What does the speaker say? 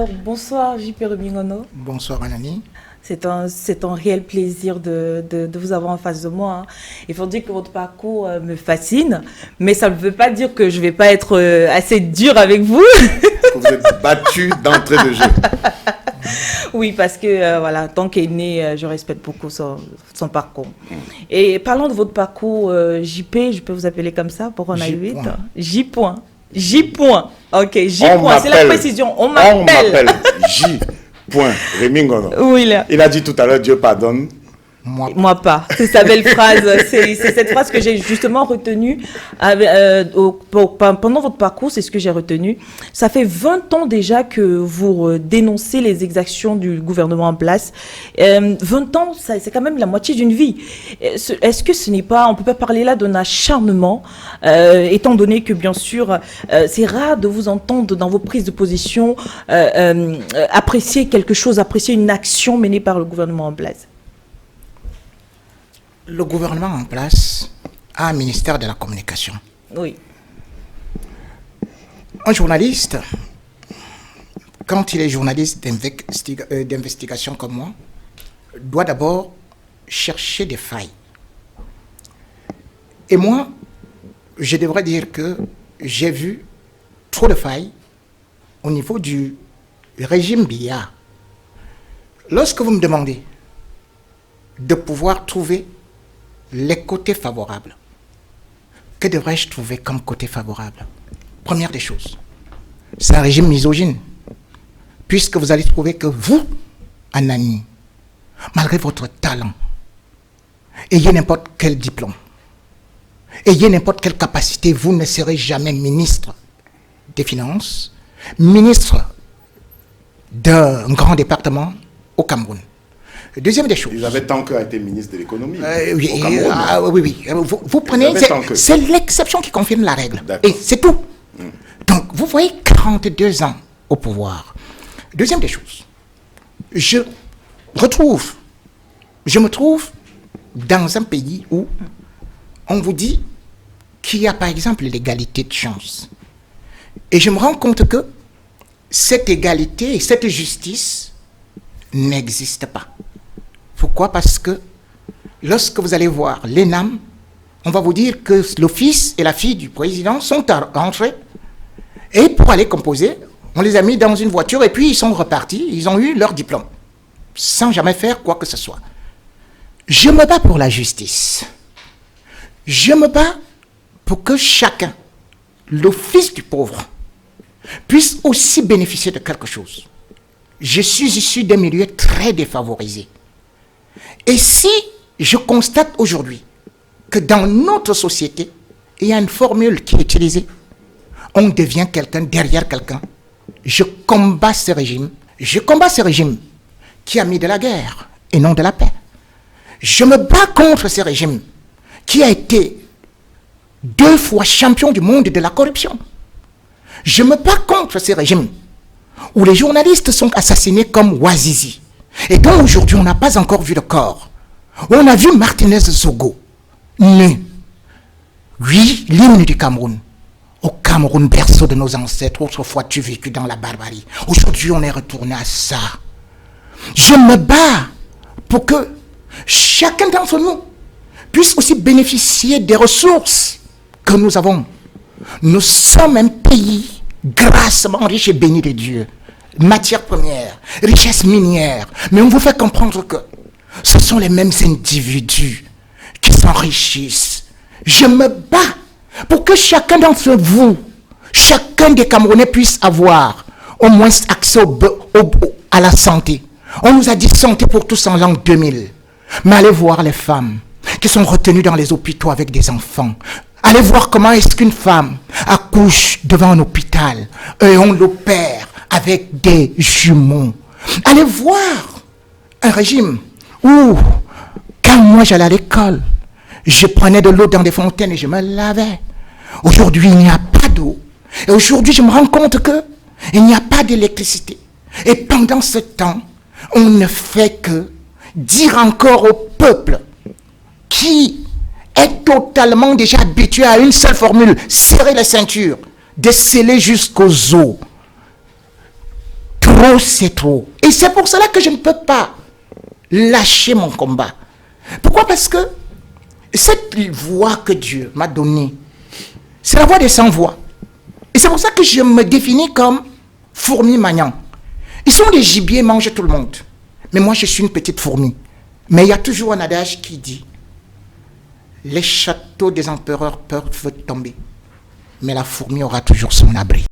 Alors, bonsoir JP Rumingono. Bonsoir Anani. C'est un réel plaisir de vous avoir en face de moi. Hein. Il faut dire que votre parcours me fascine, mais ça ne veut pas dire que je ne vais pas être assez dure avec vous. Vous êtes battu d'entrée de jeu. Oui, parce que voilà, tant qu'aîné, je respecte beaucoup son parcours. Et parlant de votre parcours, JP, je peux vous appeler comme ça pour qu'on aille vite. J. J. Ok, J. C'est la précision. On m'appelle J. Rumingono. Oui, là. Il a dit tout à l'heure, Dieu pardonne. Moi pas. C'est sa belle phrase. C'est cette phrase que j'ai justement retenue pendant votre parcours. C'est ce que j'ai retenu. Ça fait 20 ans déjà que vous dénoncez les exactions du gouvernement en place. 20 ans, c'est quand même la moitié d'une vie. Est-ce que ce n'est pas, on peut pas parler là d'un acharnement, étant donné que bien sûr, c'est rare de vous entendre dans vos prises de position apprécier quelque chose, apprécier une action menée par le gouvernement en place. Le gouvernement en place a un ministère de la communication. Oui. Un journaliste, quand il est journaliste d'investigation comme moi, doit d'abord chercher des failles. Et moi, je devrais dire que j'ai vu trop de failles au niveau du régime Biya. Lorsque vous me demandez de pouvoir trouver les côtés favorables, que devrais-je trouver comme côté favorable? Première des choses, c'est un régime misogyne, puisque vous allez trouver que vous, Anani, malgré votre talent, ayez n'importe quel diplôme, ayez n'importe quelle capacité, vous ne serez jamais ministre des Finances, ministre d'un grand département au Cameroun. Deuxième des choses. J'avais tant qu'à été ministre de l'économie. Oui. Vous prenez, c'est l'exception qui confirme la règle. Et c'est tout. Donc, vous voyez 42 ans au pouvoir. Deuxième des choses. Je me trouve dans un pays où on vous dit qu'il y a par exemple l'égalité de chance. Et je me rends compte que cette égalité et cette justice n'existent pas. Pourquoi? Parce que lorsque vous allez voir l'ENAM, on va vous dire que le fils et la fille du président sont rentrés et pour aller composer, on les a mis dans une voiture et puis ils sont repartis, ils ont eu leur diplôme sans jamais faire quoi que ce soit. Je me bats pour la justice. Je me bats pour que chacun, le fils du pauvre, puisse aussi bénéficier de quelque chose. Je suis issu d'un milieu très défavorisé. Et si je constate aujourd'hui que dans notre société, il y a une formule qui est utilisée, on devient quelqu'un derrière quelqu'un, je combats ce régime qui a mis de la guerre et non de la paix. Je me bats contre ce régime qui a été 2 fois champion du monde de la corruption. Je me bats contre ce régime où les journalistes sont assassinés comme Ouazizi. Et donc aujourd'hui, on n'a pas encore vu le corps. On a vu Martinez Zogo, nu. Oui, l'hymne du Cameroun. Au Cameroun, berceau de nos ancêtres, autrefois tu vécu dans la barbarie. Aujourd'hui, on est retourné à ça. Je me bats pour que chacun d'entre nous puisse aussi bénéficier des ressources que nous avons. Nous sommes un pays grassement riche et béni de Dieu. Matières premières, richesses minières. Mais on vous fait comprendre que ce sont les mêmes individus qui s'enrichissent. Je me bats pour que chacun d'entre vous, chacun des Camerounais puisse avoir au moins accès à la santé. On nous a dit santé pour tous en l'an 2000. Mais allez voir les femmes qui sont retenues dans les hôpitaux avec des enfants. Allez voir comment est-ce qu'une femme accouche devant un hôpital et on l'opère avec des jumeaux. Allez voir un régime où, quand moi j'allais à l'école, je prenais de l'eau dans des fontaines et je me lavais. Aujourd'hui, il n'y a pas d'eau. Et aujourd'hui, je me rends compte qu'il n'y a pas d'électricité. Et pendant ce temps, on ne fait que dire encore au peuple qui est totalement déjà habitué à une seule formule, serrer la ceinture, de sceller jusqu'aux os. trop, c'est trop. Et c'est pour cela que je ne peux pas lâcher mon combat. Pourquoi? Parce que cette voix que Dieu m'a donnée, c'est la voix des sans-voix. Et c'est pour ça que je me définis comme fourmi magnant. Ils sont des gibiers, mangent tout le monde. Mais moi, je suis une petite fourmi. Mais il y a toujours un adage qui dit: les châteaux des empereurs peuvent tomber, mais la fourmi aura toujours son abri.